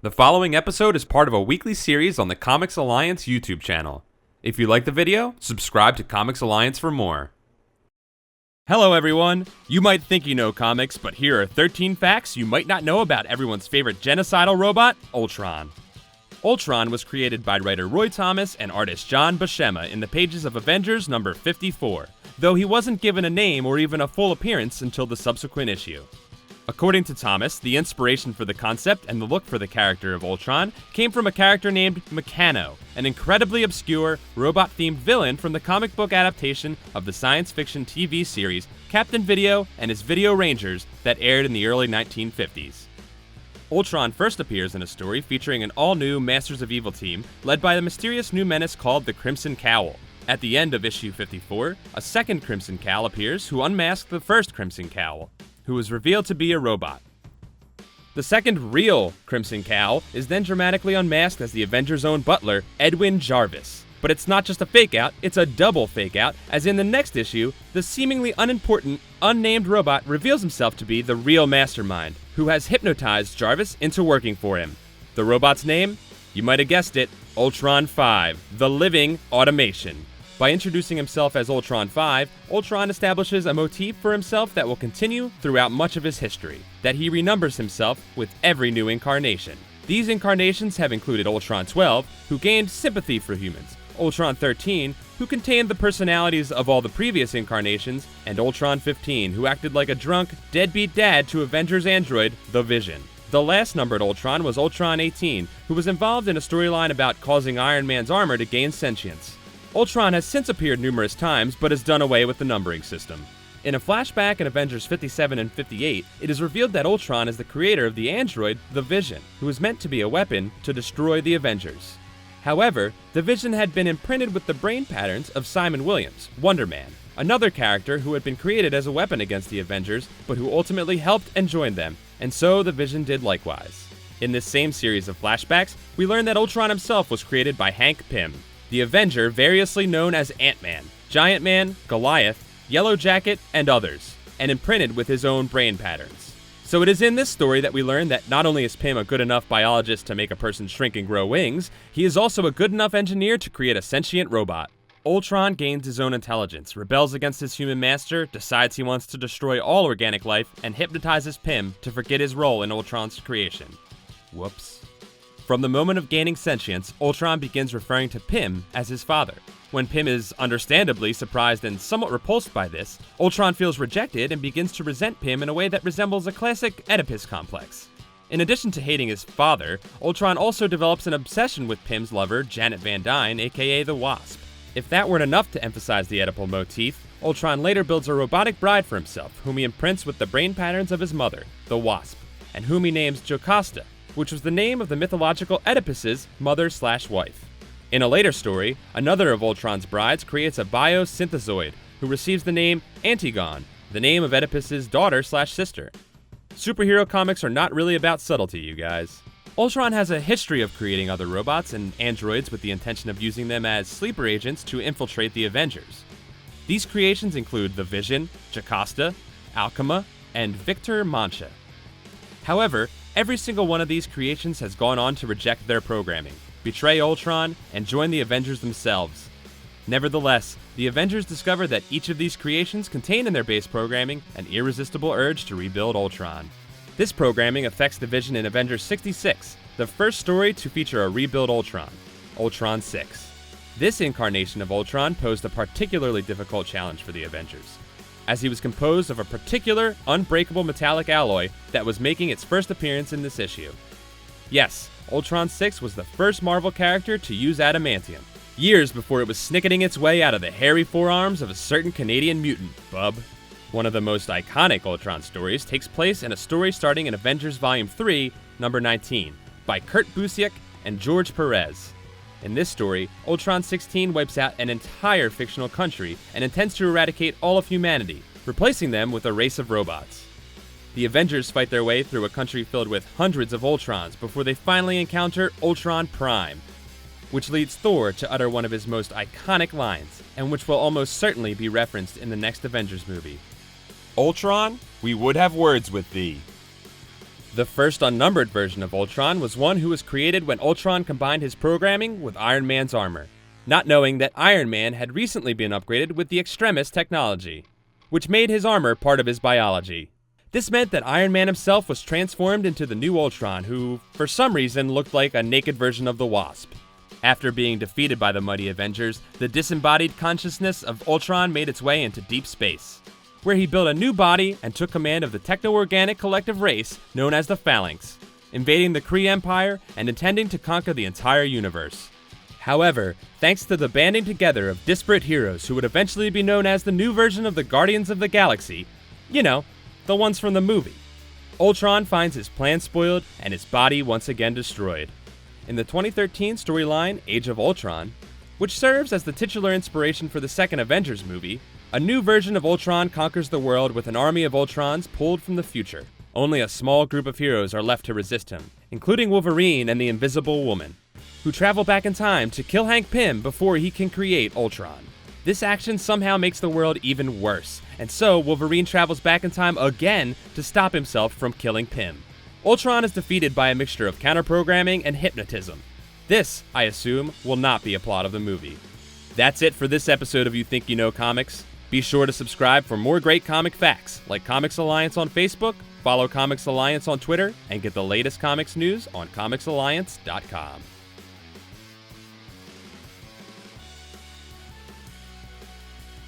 The following episode is part of a weekly series on the ComicsAlliance YouTube channel. If you like the video, subscribe to ComicsAlliance for more. Hello everyone! You might think you know comics, but here are 13 facts you might not know about everyone's favorite genocidal robot, Ultron. Ultron was created by writer Roy Thomas and artist John Buscema in the pages of Avengers number 54, though he wasn't given a name or even a full appearance until the subsequent issue. According to Thomas, the inspiration for the concept and the look for the character of Ultron came from a character named Meccano, an incredibly obscure, robot-themed villain from the comic book adaptation of the science fiction TV series Captain Video and His Video Rangers that aired in the early 1950s. Ultron first appears in a story featuring an all-new Masters of Evil team led by the mysterious new menace called the Crimson Cowl. At the end of issue 54, a second Crimson Cowl appears who unmasked the first Crimson Cowl, who was revealed to be a robot. The second real Crimson Cowl is then dramatically unmasked as the Avengers' own butler, Edwin Jarvis. But it's not just a fake-out, it's a double fake-out, as in the next issue, the seemingly unimportant, unnamed robot reveals himself to be the real mastermind, who has hypnotized Jarvis into working for him. The robot's name? You might have guessed it, Ultron 5, the living automation. By introducing himself as Ultron 5, Ultron establishes a motif for himself that will continue throughout much of his history, that he renumbers himself with every new incarnation. These incarnations have included Ultron 12, who gained sympathy for humans, Ultron 13, who contained the personalities of all the previous incarnations, and Ultron 15, who acted like a drunk, deadbeat dad to Avengers android, the Vision. The last numbered Ultron was Ultron 18, who was involved in a storyline about causing Iron Man's armor to gain sentience. Ultron has since appeared numerous times, but has done away with the numbering system. In a flashback in Avengers 57 and 58, it is revealed that Ultron is the creator of the android, the Vision, who was meant to be a weapon to destroy the Avengers. However, the Vision had been imprinted with the brain patterns of Simon Williams, Wonder Man, another character who had been created as a weapon against the Avengers, but who ultimately helped and joined them, and so the Vision did likewise. In this same series of flashbacks, we learn that Ultron himself was created by Hank Pym, the Avenger variously known as Ant-Man, Giant Man, Goliath, Yellow Jacket, and others, and imprinted with his own brain patterns. So it is in this story that we learn that not only is Pym a good enough biologist to make a person shrink and grow wings, he is also a good enough engineer to create a sentient robot. Ultron gains his own intelligence, rebels against his human master, decides he wants to destroy all organic life, and hypnotizes Pym to forget his role in Ultron's creation. Whoops. From the moment of gaining sentience, Ultron begins referring to Pym as his father. When Pym is understandably surprised and somewhat repulsed by this, Ultron feels rejected and begins to resent Pym in a way that resembles a classic Oedipus complex. In addition to hating his father, Ultron also develops an obsession with Pym's lover, Janet Van Dyne, aka the Wasp. If that weren't enough to emphasize the Oedipal motif, Ultron later builds a robotic bride for himself, whom he imprints with the brain patterns of his mother, the Wasp, and whom he names Jocasta, which was the name of the mythological Oedipus's mother/wife. In a later story, another of Ultron's brides creates a biosynthezoid who receives the name Antigone, the name of Oedipus's daughter/sister. Superhero comics are not really about subtlety, you guys. Ultron has a history of creating other robots and androids with the intention of using them as sleeper agents to infiltrate the Avengers. These creations include the Vision, Jocasta, Alchema, and Victor Mancha. However, every single one of these creations has gone on to reject their programming, betray Ultron, and join the Avengers themselves. Nevertheless, the Avengers discover that each of these creations contain in their base programming an irresistible urge to rebuild Ultron. This programming affects the Vision in Avengers 66, the first story to feature a rebuild Ultron, Ultron 6. This incarnation of Ultron posed a particularly difficult challenge for the Avengers, as he was composed of a particular, unbreakable metallic alloy that was making its first appearance in this issue. Yes, Ultron 6 was the first Marvel character to use adamantium, years before it was snicketing its way out of the hairy forearms of a certain Canadian mutant, bub. One of the most iconic Ultron stories takes place in a story starting in Avengers Volume 3, number 19, by Kurt Busiek and George Perez. In this story, Ultron 16 wipes out an entire fictional country and intends to eradicate all of humanity, replacing them with a race of robots. The Avengers fight their way through a country filled with hundreds of Ultrons before they finally encounter Ultron Prime, which leads Thor to utter one of his most iconic lines, and which will almost certainly be referenced in the next Avengers movie. Ultron, we would have words with thee. The first unnumbered version of Ultron was one who was created when Ultron combined his programming with Iron Man's armor, not knowing that Iron Man had recently been upgraded with the Extremis technology, which made his armor part of his biology. This meant that Iron Man himself was transformed into the new Ultron, who, for some reason, looked like a naked version of the Wasp. After being defeated by the mighty Avengers, the disembodied consciousness of Ultron made its way into deep space, where he built a new body and took command of the techno-organic collective race known as the Phalanx, invading the Kree Empire and intending to conquer the entire universe. However, thanks to the banding together of disparate heroes who would eventually be known as the new version of the Guardians of the Galaxy, you know, the ones from the movie, Ultron finds his plan spoiled and his body once again destroyed. In the 2013 storyline Age of Ultron, which serves as the titular inspiration for the second Avengers movie, a new version of Ultron conquers the world with an army of Ultrons pulled from the future. Only a small group of heroes are left to resist him, including Wolverine and the Invisible Woman, who travel back in time to kill Hank Pym before he can create Ultron. This action somehow makes the world even worse, and so Wolverine travels back in time again to stop himself from killing Pym. Ultron is defeated by a mixture of counter-programming and hypnotism. This, I assume, will not be a plot of the movie. That's it for this episode of You Think You Know Comics. Be sure to subscribe for more great comic facts, like Comics Alliance on Facebook, follow Comics Alliance on Twitter, and get the latest comics news on ComicsAlliance.com.